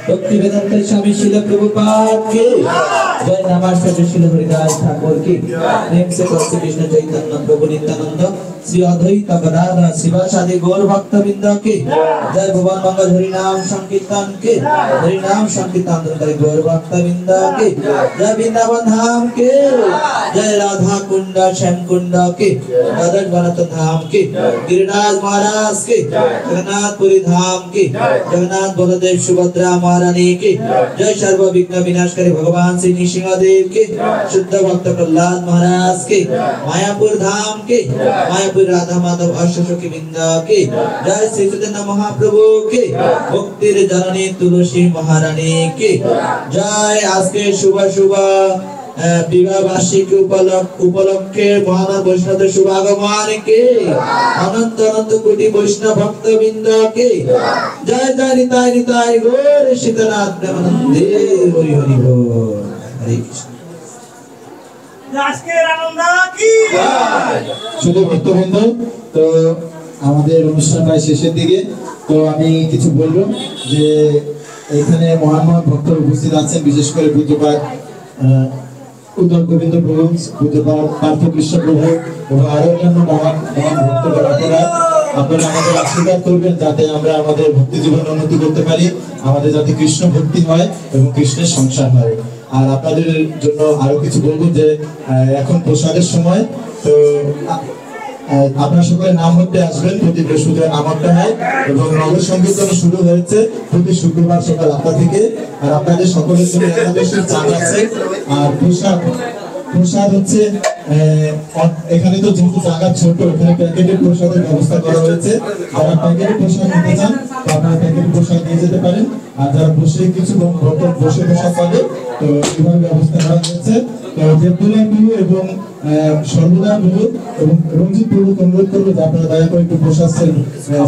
भक्ति वेदांत स्वामी श्रील प्रभुपाद की जय। नमस्कार श्रील हरिदास ठाकुर की। प्रेम से भक्ति कृष्ण चैतन्य प्रभु नित्यानंद श्री अद्वैत गदाधर शिवासादि गौर भक्त वृंद की जय। भगवान मंगल हरि नाम संकीर्तन के हरि नाम संकीर्तन करे गौर भक्त वृंद की जय। वृंदावन धाम के जय। राधा कुंड श्याम कुंड के दादर वनत धाम के गिरिराज महाराज के जगन्नाथपुरी धाम के जगन्नाथ बलदेव सुभद्रा महारानी के जय। सर्व विघ्न विनाशकारी भगवान श्री नृसिंह देव के शुद्ध भक्त प्रहलाद महाराज के मायापुर धाम के मायापुर राधा माधव अष्टसखी वृंदा के जय। श्री चैतन्य महाप्रभु के भक्तिर जननी तुलसी महारानी के जय। आज के शुभ शुभ विवाह वार्षिक उपलक्षे महान वैष्णव शुभागमन के अनंत अनंत कोटि वैष्णव भक्त वृंद के जय जय। निताय निताय गौर शीतनाथ प्रेमानंदे हरि हरि बोल। हरे कृष्ण। আজকের আনন্দ কি শুধু ভক্তবৃন্দ, তো আমাদের অনুষ্ঠান প্রায় শেষের দিকে, তো আমি কিছু বলবো যে এখানে মহান মহান ভক্ত উপস্থিত আছেন, বিশেষ করে পূজ্যপাদ উত্তর গোবিন্দ প্রভু, পূজ্যপাদ পার্থ কৃষ্ণ প্রভু এবং আরো অন্যান্য মহান মহান ভক্তগণ, আপনারা আমাদের আশীর্বাদ করবেন যাতে আমরা আমাদের ভক্তি জীবন উন্নতি করতে পারি, আমাদের যাতে কৃষ্ণ ভক্তি হয় এবং কৃষ্ণের সংসার হয়। আর আপনাদের জন্য আরো কিছু বলবো যে এখন প্রসাদের সময়, তো আপনার সকলে নাম হতে আসবেন, প্রতি বৃহস্পতিবার নাম হতে হয় এবং নগর সংকীর্তন শুরু হয়েছে প্রতি শুক্রবার সকাল 8টা থেকে। আর আপনাদের সকলের জন্য একাদশীর চাঁদ আছে। আর প্রসাদ হচ্ছে এখানে তো যেহেতু জায়গা ছোট, এখানে প্যাকেটের প্রসাদের ব্যবস্থা করা হয়েছে। যারা প্যাকেটের প্রসাদ নিতে চান আপনারা প্যাকেটের প্রসাদ নিয়ে যেতে পারেন। আর যারা বসে কিছু বসে প্রসাদ পাবে, তো এইভাবে ব্যবস্থা করা হয়েছে। তো দেবদুল্লাহ প্রভু এবং সর্বদা প্রভু এবং রঞ্জিত প্রভু অনুরোধ করবো যে আপনারা দয়া করে একটু প্রসাদ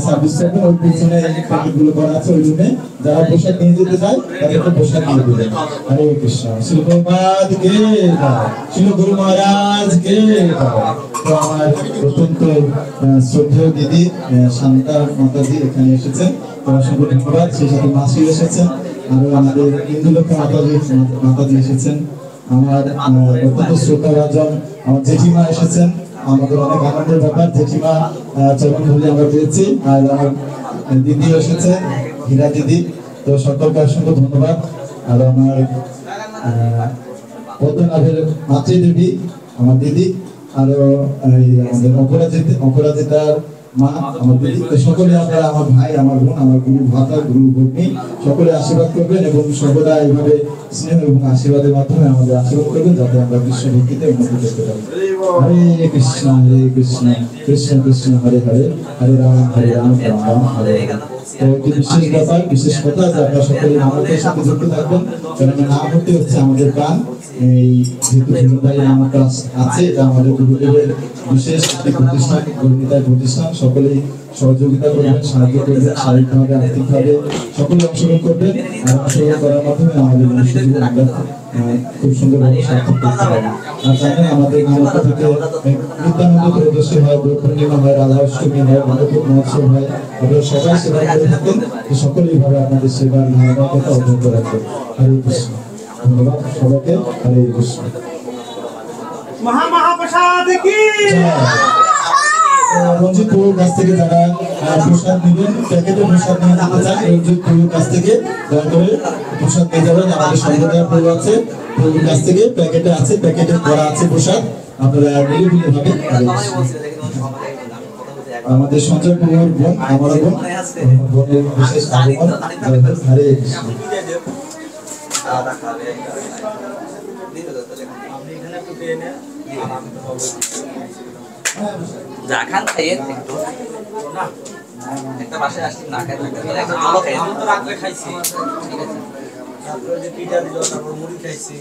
সার্ভিস করবেন। ওই পিছনে প্যাকেটগুলো করা আছে ওই রুমে, যারা প্রসাদ নিয়ে যেতে চায় তাদেরকে প্রসাদ নিয়ে দেবেন। হরে কৃষ্ণ। শিল প্রভুপাদ কে জয়, শিল গুরু মহারাজ কে জয়। তো আমার অত্যন্ত শ্রদ্ধেয় দিদি শান্তা মাতাজি এখানে এসেছেন, তো অসংখ্য ধন্যবাদ। সেই সাথে মাসি এসেছেন, আরো আমাদের ইন্দুলক্ষা মাতাজি এসেছেন, আমার অত্যন্ত শ্রদ্ধাভাজন আমার জেঠিমা এসেছেন। আমাদের অনেক আনন্দের ব্যাপার, জেঠিমা চরণ ধরে আমরা পেয়েছি। আর আমার দিদি এসেছে, হীরা দিদি। তো সকলকে অসংখ্য ধন্যবাদ। আর আমার পদ্মনাভের মাতৃদেবী আমার দিদি, আরো আমাদের অপরাজিতার মা আমার দিদি। তো সকলে আপনারা আমার ভাই, আমার বোন, আমার গুরু ভাতা, গুরু ভগ্নী, সকলে আশীর্বাদ করবেন এবং সর্বদা এইভাবে স্নেহ এবং আশীর্বাদের মাধ্যমে আমাদের আশীর্বাদ করবেন, যাতে আমরা কৃষ্ণ ভক্তিতে উন্নতি করতে পারি। হরে কৃষ্ণ কৃষ্ণ কৃষ্ণ হরে হরে, হরে রাম রাম রাম হরে হরে। তো একটি বিশেষ ব্যাপার, বিশেষ কথা যে আপনারা সকলে নামকের সাথে যুক্ত থাকবেন, কারণ নাম হতে হচ্ছে আমাদের প্রাণ। এই যেহেতু জীবনদায়ী নামটা আছে, এটা আমাদের গুরুদেবের বিশেষ একটি প্রতিষ্ঠান, গর্বিতার প্রতিষ্ঠান। সকলেই সহযোগিতা করবেন, সাহায্য করবেন, শারীরিকভাবে আর্থিকভাবে সকলে অংশগ্রহণ করবেন। আর অংশগ্রহণ করার মাধ্যমে আমাদের মনুষ্য জীবন আমরা খুব সুন্দরভাবে সার্থক করতে পারি। আর জানেন আমাদের নামক থেকে নিত্যানন্দ ত্রয়োদশী হয়, গুরু পূর্ণিমা হয়, রাধা অষ্টমী হয়, মাধবপুর মহোৎসব হয়। আপনারা সবাই সেবা করে থাকেন, সকলে এইভাবে আপনাদের সেবার ধারাবাহিকতা অব্যাহত রাখবেন। হরে কৃষ্ণ। ধন্যবাদ সবাইকে। হরে কৃষ্ণ। মহাপ্রসাদ কি রঞ্জিত প্রভুর কাছ থেকে যারা প্রসাদ নেবেন, প্যাকেটে প্রসাদ নিয়ে যেতে চান, রঞ্জিত প্রভুর কাছ থেকে দয়া করে প্রসাদ নিয়ে যাবেন। আমাদের সর্বদয়া প্রভু আছে, প্রভুর কাছ থেকে প্যাকেটে আছে, প্যাকেটে করা আছে প্রসাদ, আপনারা নিরিবিলি ভাবে। আমাদের সঞ্জয় প্রভুর বোন, আমার বোন, বোনের বিশেষ আগমন। হরে কৃষ্ণ। যা খান খাইয়ে একটু একটা বাসায় আসছি না খাই থাকতে একটা ভালো খাই তো রাত্রে খাইছি ঠিক আছে রাত্রে যে পিঠা দিল তারপর মুড়ি খাইছি